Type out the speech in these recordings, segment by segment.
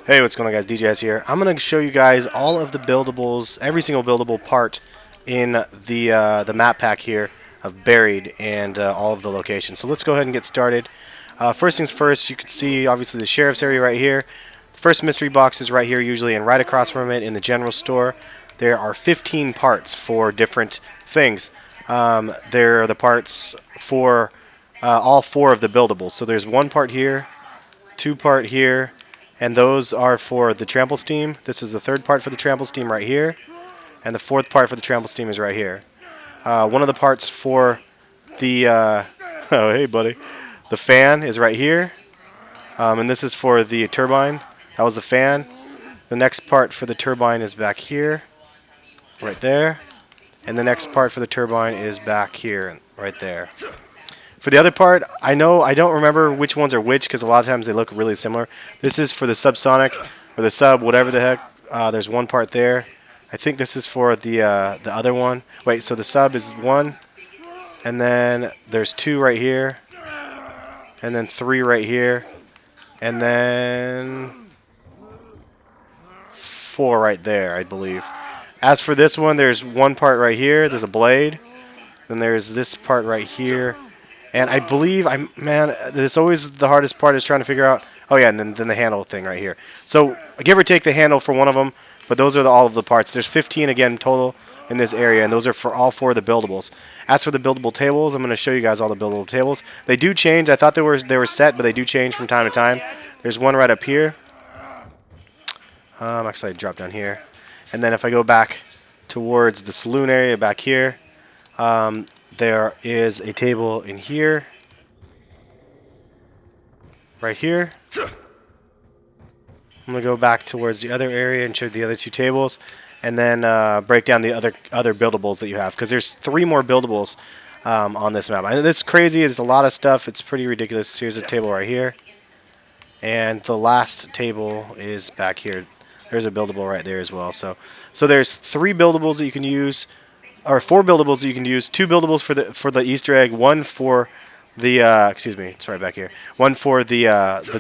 Hey, what's going on, guys? DJS here. I'm going to show you guys all of the buildables, every single buildable part in the map pack here of Buried and all of the locations. So let's go ahead and get started. First things first, you can see obviously the sheriff's area right here. The first mystery box is right here usually, and right across from it in the general store there are 15 parts for different things. There are the parts for all 4 of the buildables. So there's 1 part here, 2 part here, and those are for the trample steam. This is the 3rd part for the trample steam right here, and the 4th part for the trample steam is right here. One of the parts for the oh hey buddy, the fan is right here, and this is for the turbine. That was the fan. The next part for the turbine is back here, right there, and the next part for the turbine is back here, right there. For the other part, I don't remember which ones are which because a lot of times they look really similar. This is for the subsonic or the sub, whatever the heck. There's 1 part there. I think this is for the other one. Wait, so the sub is 1, and then there's 2 right here, and then 3 right here, and then 4 right there, I believe. As for this one, there's 1 part right here. There's a blade. Then there's this part right here. And I believe, man, it's always the hardest part is trying to figure out. Oh yeah, and then the handle thing right here. So give or take the handle for one of them, but those are all of the parts. There's 15 again total in this area, and those are for all 4 of the buildables. As for the buildable tables, I'm going to show you guys all the buildable tables. They do change. I thought they were set, but they do change from time to time. There's 1 right up here. Actually, I dropped down here, and then if I go back towards the saloon area back here. There is a table in here, right here. I'm going to go back towards the other area and show the other 2 tables, and then break down the other buildables that you have, because there's 3 more buildables on this map. I know this is crazy. There's a lot of stuff. It's pretty ridiculous. Here's a table right here, and the last table is back here. There's a buildable right there as well. So there's 3 buildables that you can use. Or 4 buildables that you can use. 2 buildables for the Easter egg. 1 for the excuse me, it's right back here. 1 for the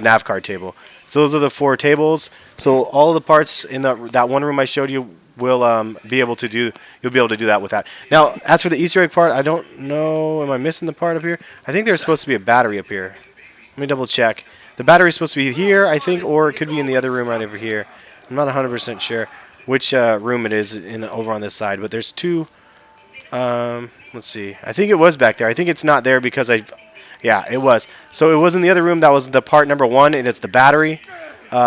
nav card table. So those are the 4 tables. So all the parts in that one room I showed you will be able to do. You'll be able to do that with that. Now, as for the Easter egg part, I don't know. Am I missing the part up here? I think there's supposed to be a battery up here. Let me double check. The battery is supposed to be here, I think, or it could be in the other room right over here. I'm not 100% sure which room it is over on this side, but there's 2. Let's see. I think it was back there. I think it's not there because yeah, it was. So it was in the other room. That was the part number 1, and it's the battery,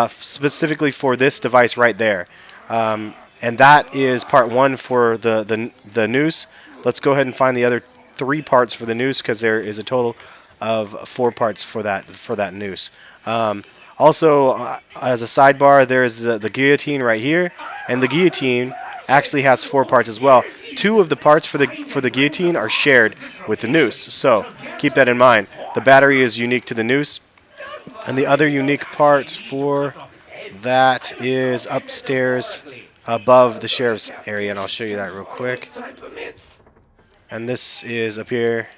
specifically for this device right there. And that is part 1 for the noose. Let's go ahead and find the other 3 parts for the noose, because there is a total of 4 parts for that noose. Also, as a sidebar, there is the guillotine right here, and the guillotine actually has 4 parts as well. 2 of the parts for the guillotine are shared with the noose, so keep that in mind. The battery is unique to the noose, and the other unique part for that is upstairs above the sheriff's area, and I'll show you that real quick. And this is up here.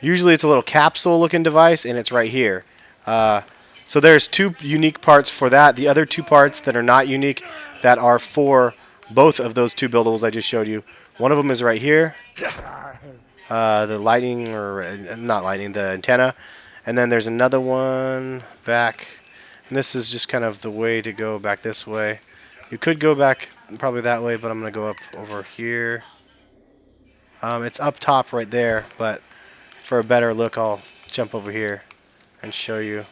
Usually it's a little capsule-looking device, and it's right here. So there's 2 unique parts for that. The other 2 parts that are not unique, that are for both of those 2 buildables I just showed you. One of them is right here, the lighting, or not lighting, the antenna. And then there's another one back. And this is just kind of the way to go back this way. You could go back probably that way, but I'm going to go up over here. It's up top right there, but for a better look, I'll jump over here and show you.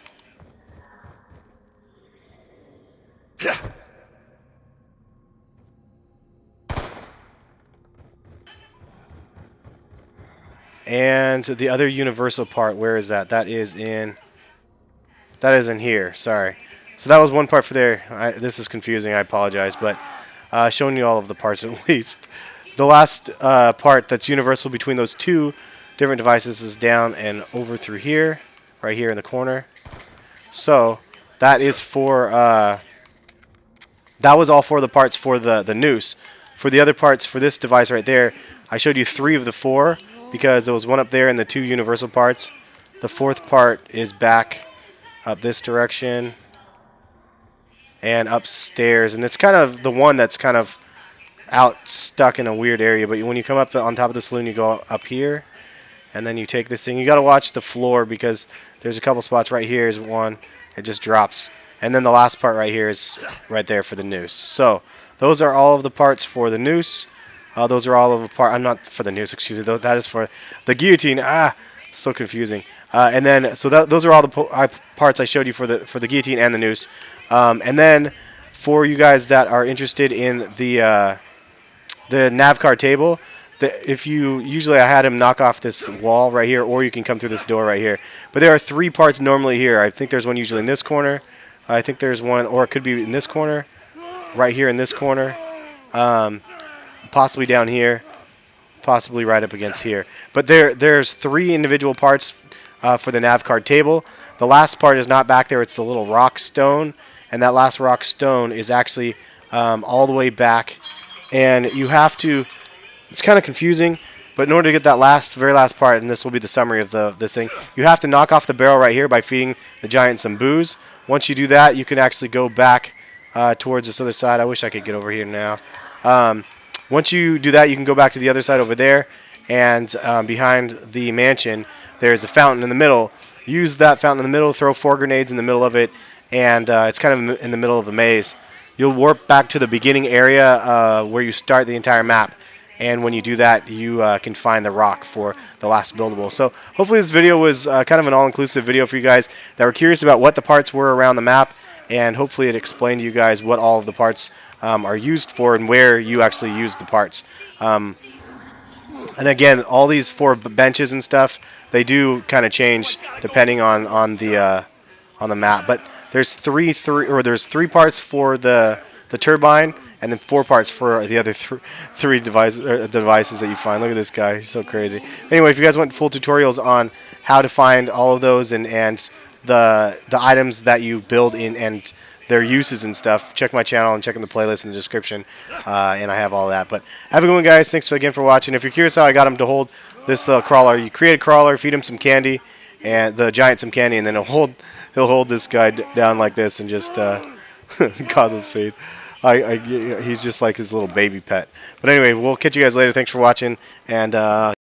And the other universal part, where is that? That is in here. Sorry. So that was 1 part for there. This is confusing. I apologize, but showing you all of the parts at least. The last part that's universal between those 2 different devices is down and over through here, right here in the corner. So that is for that was all 4 of the parts for the noose. For the other parts for this device right there, I showed you 3 of the 4. Because there was 1 up there and the 2 universal parts. The 4th part is back up this direction. and upstairs. And it's kind of the one that's kind of out stuck in a weird area. But when you come up on top of the saloon, you go up here, and then you take this thing. You got to watch the floor because there's a couple spots right here is one. It just drops. And then the last part right here is right there for the noose. So those are all of the parts for the noose. Those are all of the parts. I'm not for the noose, excuse me. That is for the guillotine. So confusing. And then so those are all the parts I showed you for the guillotine and the noose. And then for you guys that are interested in the nav card table, if you usually I had him knock off this wall right here, or you can come through this door right here. But there are 3 parts normally here. I think there's one usually in this corner. I think there's one, or it could be in this corner, right here in this corner, possibly down here, possibly right up against here. But there's 3 individual parts for the nav card table. The last part is not back there. It's the little rock stone, and that last rock stone is actually all the way back. And you have to. It's kind of confusing, but in order to get that very last part, and this will be the summary of this thing, you have to knock off the barrel right here by feeding the giant some booze. Once you do that, you can actually go back towards this other side. I wish I could get over here now. Once you do that, you can go back to the other side over there, and behind the mansion, there's a fountain in the middle. Use that fountain in the middle, throw 4 grenades in the middle of it, and it's kind of in the middle of a maze. You'll warp back to the beginning area where you start the entire map. And when you do that, you can find the rock for the last buildable. So hopefully this video was kind of an all-inclusive video for you guys that were curious about what the parts were around the map. And hopefully it explained to you guys what all of the parts are used for and where you actually use the parts. And again, all these 4 benches and stuff, they do kind of change depending on the map. But there's three parts for the turbine, and then 4 parts for the other 3 devices that you find. Look at this guy. He's so crazy. Anyway, if you guys want full tutorials on how to find all of those and the items that you build in and their uses and stuff, check my channel and check in the playlist in the description, and I have all that. But have a good one, guys. Thanks again for watching. If you're curious how I got him to hold this crawler, you create a crawler, feed him some candy, and the giant some candy, and then he'll hold this guy down like this and just cause a scene. He's just like his little baby pet. But anyway, we'll catch you guys later. Thanks for watching, and